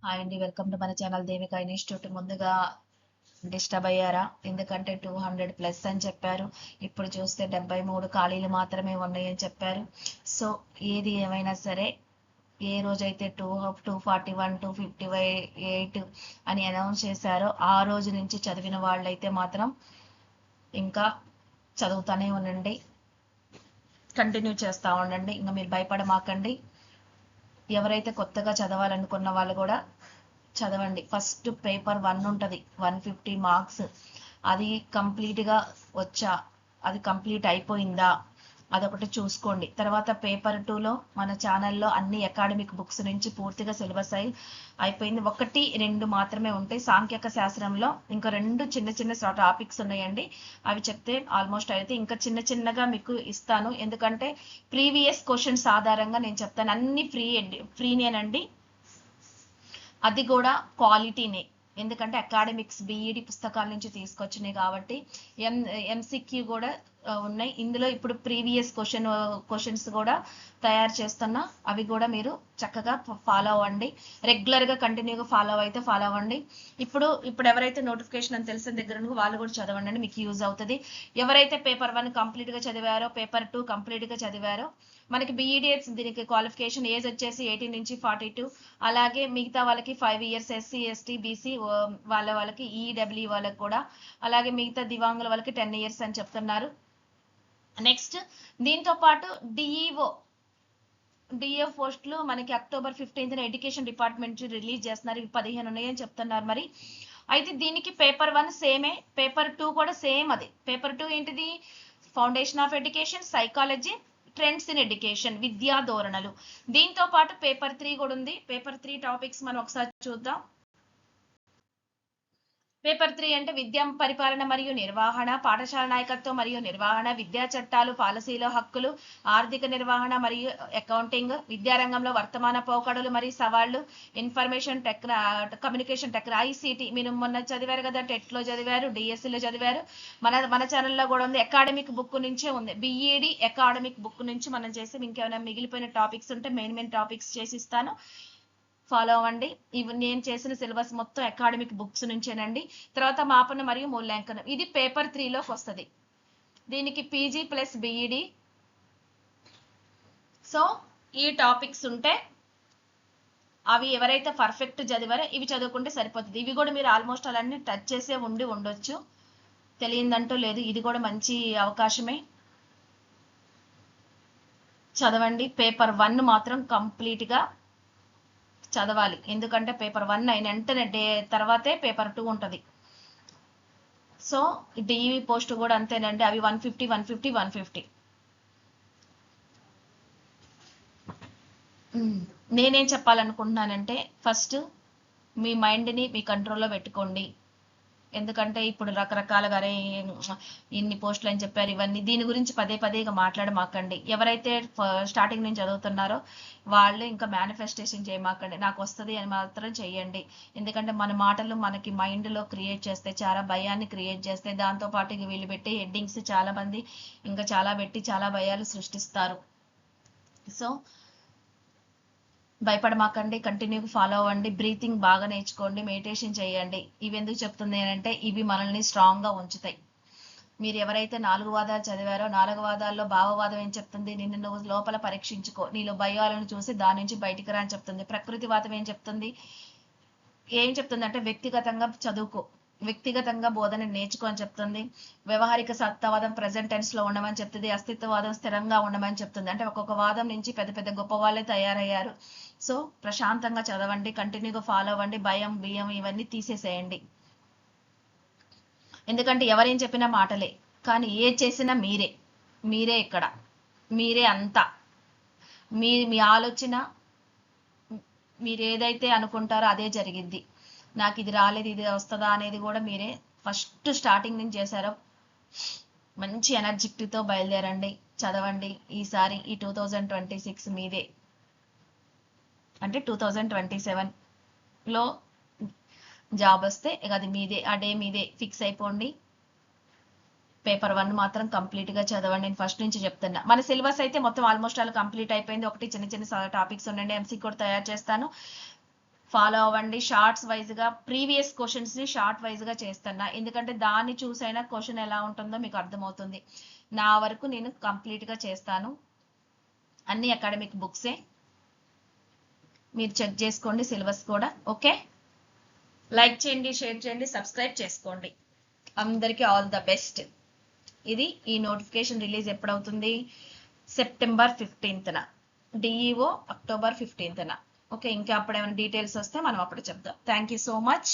Hi అండి, welcome to మన channel Devika institute. ముందుగా డిస్టర్బ్ అయ్యారా? ఎందుకంటే 200+ అని చెప్పారు. ఇప్పుడు చూస్తే 73 ఖాళీలు మాత్రమే ఉన్నాయని చెప్పారు. సో ఏది ఏమైనా సరే, ఏ రోజైతే 241 258 అని అనౌన్స్ చేశారో ఆ రోజు నుంచి చదివిన వాళ్ళైతే మాత్రం ఇంకా చదువుతూనే ఉండండి, కంటిన్యూ చేస్తూ ఉండండి. ఇంకా మీరు భయపడమాకండి. ఎవరైతే కొత్తగా చదవాలనుకున్న వాళ్ళు కూడా చదవండి. ఫస్ట్ పేపర్ 1 ఉంటుంది, 150 మార్క్స్. అది కంప్లీట్గా వచ్చా, అది కంప్లీట్ అయిపోయిందా, అదొకటి చూసుకోండి. తర్వాత పేపర్ 2లో మన ఛానల్లో అన్ని అకాడమిక్ బుక్స్ నుంచి పూర్తిగా సిలబస్ అయిపోయింది. 1, 2 మాత్రమే ఉంటాయి. సాంఖ్యక శాస్త్రంలో ఇంకా 2 చిన్న చిన్న టాపిక్స్ ఉన్నాయండి. అవి చెప్తే ఆల్మోస్ట్ అయితే ఇంకా చిన్న చిన్నగా మీకు ఇస్తాను. ఎందుకంటే ప్రీవియస్ క్వశ్చన్స్ ఆధారంగా నేను చెప్తాను. అన్ని ఫ్రీనేనండి, అది కూడా క్వాలిటీనే. ఎందుకంటే అకాడమిక్స్ బీఈడి పుస్తకాల నుంచి తీసుకొచ్చినాయి కాబట్టి ఎంసీక్యూ కూడా ఉన్నాయి ఇందులో. ఇప్పుడు ప్రీవియస్ క్వశ్చన్స్ కూడా తయారు చేస్తున్నా, అవి కూడా మీరు చక్కగా ఫాలో అవ్వండి. రెగ్యులర్గా కంటిన్యూగా ఫాలో అవ్వండి. ఇప్పుడు ఎవరైతే నోటిఫికేషన్ అని తెలిసిన దగ్గర వాళ్ళు కూడా చదవండి, మీకు యూజ్ అవుతుంది. ఎవరైతే పేపర్ 1 కంప్లీట్గా చదివారో, పేపర్ 2 కంప్లీట్గా చదివారో, మనకి బీఈడిఎస్ దీనికి క్వాలిఫికేషన్ ఏజ్ వచ్చేసి 18 నుంచి 42. అలాగే మిగతా వాళ్ళకి 5 ఇయర్స్, ఎస్సీ ఎస్టీ బీసీ వాళ్ళకి, ఈడబ్ల్యూ వాళ్ళకి కూడా, అలాగే మిగతా దివాంగుల వాళ్ళకి 10 ఇయర్స్ అని చెప్తున్నారు. నెక్స్ట్ దీంతో పాటు డిఈఓ పోస్టులు మనకి అక్టోబర్ 15న ఎడ్యుకేషన్ డిపార్ట్మెంట్ రిలీజ్ చేస్తున్నారు. ఇవి 15 ఉన్నాయని చెప్తున్నారు. మరి అయితే దీనికి పేపర్ 1 సేమే, పేపర్ 2 కూడా సేమ్. అది పేపర్ 2 ఏంటిది? Foundation of education, psychology, trends in education, విద్యా ధోరణులు. దీంతో పాటు పేపర్ 3 కూడా ఉంది. పేపర్ 3 టాపిక్స్ మనం ఒకసారి చూద్దాం. పేపర్ 3 అంటే విద్యా పరిపాలన మరియు నిర్వహణ, పాఠశాల నాయకత్వం మరియు నిర్వహణ, విద్యా చట్టాలు, పాలసీలు, హక్కులు, ఆర్థిక నిర్వహణ మరియు అకౌంటింగ్, విద్యారంగంలో వర్తమాన పోకడలు మరియు సవాళ్లు, ఇన్ఫర్మేషన్ కమ్యూనికేషన్ ఐసీటీ. మీరు మొన్న చదివారు కదా, టెట్లో చదివారు, డిఎస్సిలో చదివారు. మన ఛానల్లో కూడా ఉంది. అకాడమిక్ బుక్ నుంచే ఉంది, బిఈడి అకాడమిక్ బుక్ నుంచి మనం చేసి, ఇంకేమైనా మిగిలిపోయిన టాపిక్స్ ఉంటే మెయిన్ టాపిక్స్ చేసి ఇస్తాను, ఫాలో అవ్వండి. ఇవి నేను చేసిన సిలబస్ మొత్తం అకాడమిక్ బుక్స్ నుంచేనండి. తర్వాత మాపన మరియు మూల్యాంకనం, ఇది పేపర్ 3లోకి వస్తుంది. దీనికి పీజీ ప్లస్ బిఈడి. సో ఈ టాపిక్స్ ఉంటే అవి ఎవరైతే పర్ఫెక్ట్ చదివారో ఇవి చదువుకుంటే సరిపోతుంది. ఇవి కూడా మీరు ఆల్మోస్ట్ అలాన్ని టచ్ చేసే ఉండొచ్చు, తెలియదంటూ లేదు. ఇది కూడా మంచి అవకాశమే, చదవండి. పేపర్ 1 మాత్రం కంప్లీట్గా చదవాలి. ఎందుకంటే పేపర్ 1 అయిన వెంటనే తర్వాతే పేపర్ 2 ఉంటుంది. సో డిఈవి పోస్ట్ కూడా అంతేనండి, అవి 150. నేనేం చెప్పాలనుకుంటున్నానంటే, ఫస్ట్ మీ మైండ్ని మీ కంట్రోల్లో పెట్టుకోండి. ఎందుకంటే ఇప్పుడు రకరకాలుగా ఇన్ని పోస్టులు అని చెప్పారు, ఇవన్నీ దీని గురించి పదే ఇక మాట్లాడమాకండి. ఎవరైతే స్టార్టింగ్ నుంచి చదువుతున్నారో వాళ్ళు ఇంకా మేనిఫెస్టేషన్ చేయమాకండి, నాకు వస్తుంది అని మాత్రం చెయ్యండి. ఎందుకంటే మన మాటలు మనకి మైండ్లో క్రియేట్ చేస్తే, చాలా భయాన్ని క్రియేట్ చేస్తే, దాంతోపాటు ఇక వీళ్ళు పెట్టే హెడ్డింగ్స్ చాలా మంది ఇంకా చాలా పెట్టి చాలా భయాలు సృష్టిస్తారు. సో భయపడమాకండి, కంటిన్యూగా ఫాలో అవ్వండి. బ్రీతింగ్ బాగా నేర్చుకోండి, మెడిటేషన్ చేయండి. ఇవి ఎందుకు చెప్తుంది అంటే, ఇవి మనల్ని స్ట్రాంగ్గా ఉంచుతాయి. మీరు ఎవరైతే 4 వాదాలు చదివారో, 4 వాదాల్లో భావవాదం ఏం చెప్తుంది? నిన్ను నువ్వు లోపల పరీక్షించుకో, నీలో భయాలను చూసి దాని నుంచి బయటికి రా అని చెప్తుంది. ప్రకృతివాదం ఏం చెప్తుంది? అంటే వ్యక్తిగతంగా చదువుకో, వ్యక్తిగతంగా బోధన నేర్చుకో అని చెప్తుంది. వ్యవహారిక సత్తావాదం ప్రెజెంట్ టెన్స్ లో ఉండమని చెప్తుంది. అస్తిత్వవాదం స్థిరంగా ఉండమని చెప్తుంది. అంటే ఒక్కొక్క వాదం నుంచి పెద్ద గొప్ప వాళ్ళే తయారయ్యారు. సో ప్రశాంతంగా చదవండి, కంటిన్యూగా ఫాలో అవ్వండి. భయం బియ్యం ఇవన్నీ తీసేసేయండి. ఎందుకంటే ఎవరేం చెప్పినా మాటలే, కానీ ఏ చేసినా మీరే ఇక్కడ, మీరే అంతా. మీ ఆలోచన, మీరు ఏదైతే అనుకుంటారో అదే జరిగింది. నాకు ఇది రాలేదు, ఇది వస్తుందా అనేది కూడా మీరే ఫస్ట్ స్టార్టింగ్ నుంచి చేశారో. మంచి ఎనర్జిటీతో బయలుదేరండి, చదవండి. ఈసారి ఈ 2026 మీదే, అంటే 2027లో జాబ్ వస్తే ఇక అది మీదే, ఆ డే మీదే ఫిక్స్ అయిపోండి. పేపర్ 1 మాత్రం కంప్లీట్గా చదవండి. నేను ఫస్ట్ నుంచి చెప్తున్నా. మన సిలబస్ అయితే మొత్తం ఆల్మోస్ట్ కంప్లీట్ అయిపోయింది. ఒకటి చిన్న టాపిక్స్ ఉండండి, ఎంసీ కూడా తయారు చేస్తాను. ఫాలో అవ్వండి. షార్ట్స్ వైజ్గా ప్రీవియస్ క్వశ్చన్స్ని షార్ట్ వైజ్గా చేస్తున్నా, ఎందుకంటే దాన్ని చూసైనా క్వశ్చన్ ఎలా ఉంటుందో మీకు అర్థమవుతుంది. నా వరకు నేను కంప్లీట్గా చేస్తాను. అన్ని అకాడమిక్ బుక్సే, మీరు చెక్ చేసుకోండి సిలబస్ కూడా. ఓకే, లైక్ చేయండి, షేర్ చేయండి, సబ్స్క్రైబ్ చేసుకోండి. అందరికీ ఆల్ ద బెస్ట్. ఇది ఈ నోటిఫికేషన్ రిలీజ్ ఎప్పుడవుతుంది? సెప్టెంబర్ 15న, డిఈఓ అక్టోబర్ 15న. ఓకే, ఇంకా అప్పుడు ఏమైనా డీటెయిల్స్ వస్తే మనం అప్పుడు చెప్దాం. Thank you so much.